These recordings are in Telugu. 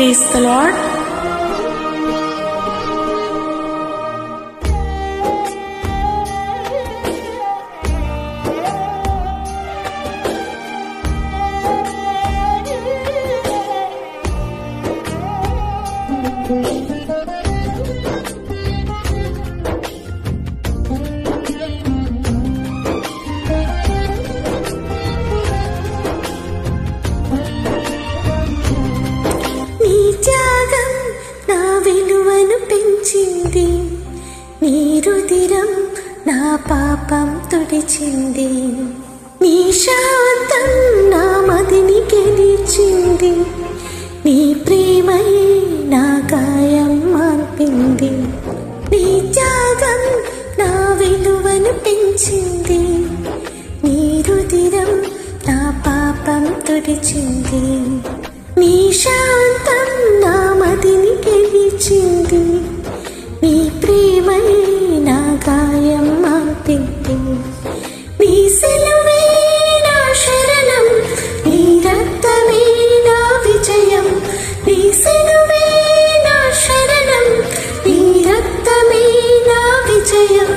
Praise the lord. నీ రుధిరం నా పాపం తుడిచింది, నీ శాంతం నా మదిని గెలిచింది, నీ ప్రేమయే నా గాయం మార్పింది. నీ త్యాగం నా విలువను పెంచింది, నీ రుధిరం నా పాపం తుడిచింది, నీ శాంతం నా మదిని గెలిచింది, నీ ప్రేమయే నా గాయం మార్పింది. నీ సిలువే నా శరణం, నీ రక్తమే నా విజయం, నీ సిలువే నా శరణం, నీ రక్తమే నా విజయం.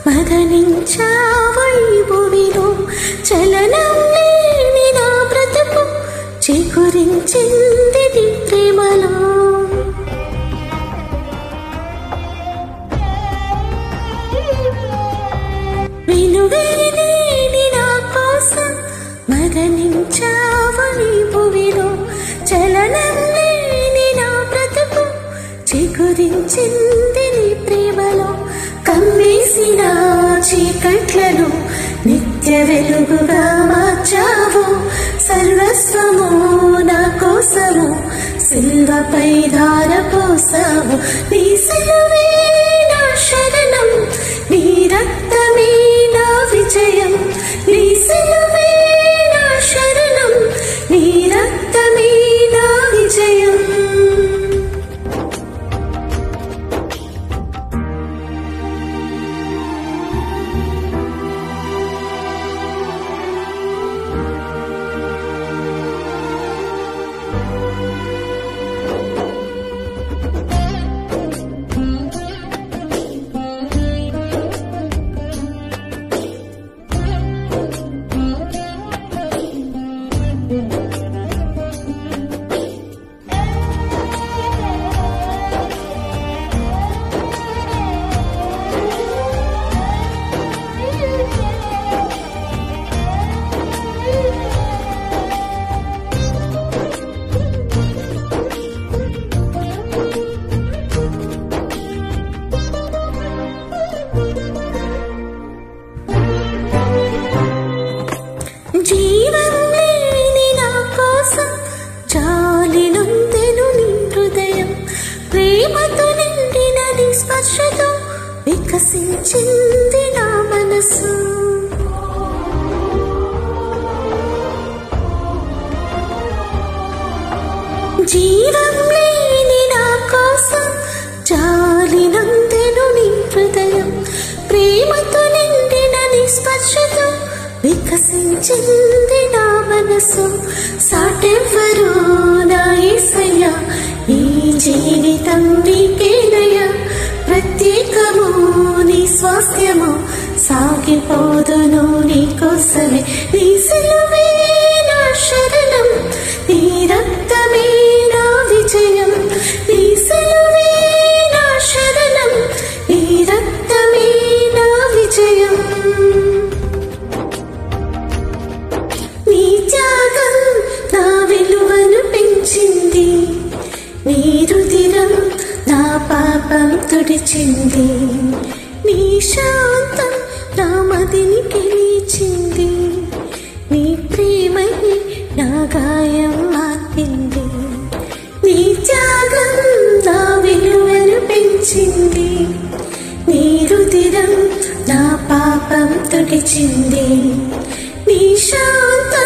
మదనించావైభువిలో చలనం లేని నా బ్రతుకు చిగురించింది నీ ప్రేమలో. విలువే లేని నా కోసం మదనించావైభువిలో చలనం లేని నా బ్రతుకు చిగురించింది నీ ప్రేమలో. కమ్మేసిన చీకట్లను నిత్య వెలుగుగా మార్చావు, సర్వస్వము నా కోసము సిల్వపై ధారపోసావు. నీ సిలువే నా శరణం, నీ రక్తమే నా విజయం, నీ సిలువే నా శరణం, నీ రక్తమే నా విజయం. జీవం లేని నా కోసం జాలి నొందెను నీ హృదయం, ప్రేమతో నిండిన నీ స్పర్శతో వికసించింది నా మనసు. జీవం లేని నా కోసం జాలి నొందెను నీ హృదయం, ప్రేమతో నిండిన నీ స్పర్శతో వికసించింది నా మనసు. సాటెవ్వరు నా యేసయ్యా, ఈ జీవితం నీకేనయ్యా, ప్రత్యేకము స్వాస్థ్యము సాగిపోదును నీకోసమే నీ సిలువే నా శరణం నీ రక్తమే నా విజయం నీ సిలువే నా శరణం నీ రక్తమే నా విజయం నీ త్యాగం నా విలువను పెంచింది నీ రుధిరం నా పాపం తుడిచింది నీ శాంతం నా మదిని గెలిచింది నీ ప్రేమని నా గాయం మార్పింది నీ త్యాగం నా విలువను పెంచింది నీ రుధిరం నా పాపం తుడిచింది నీ శాంతం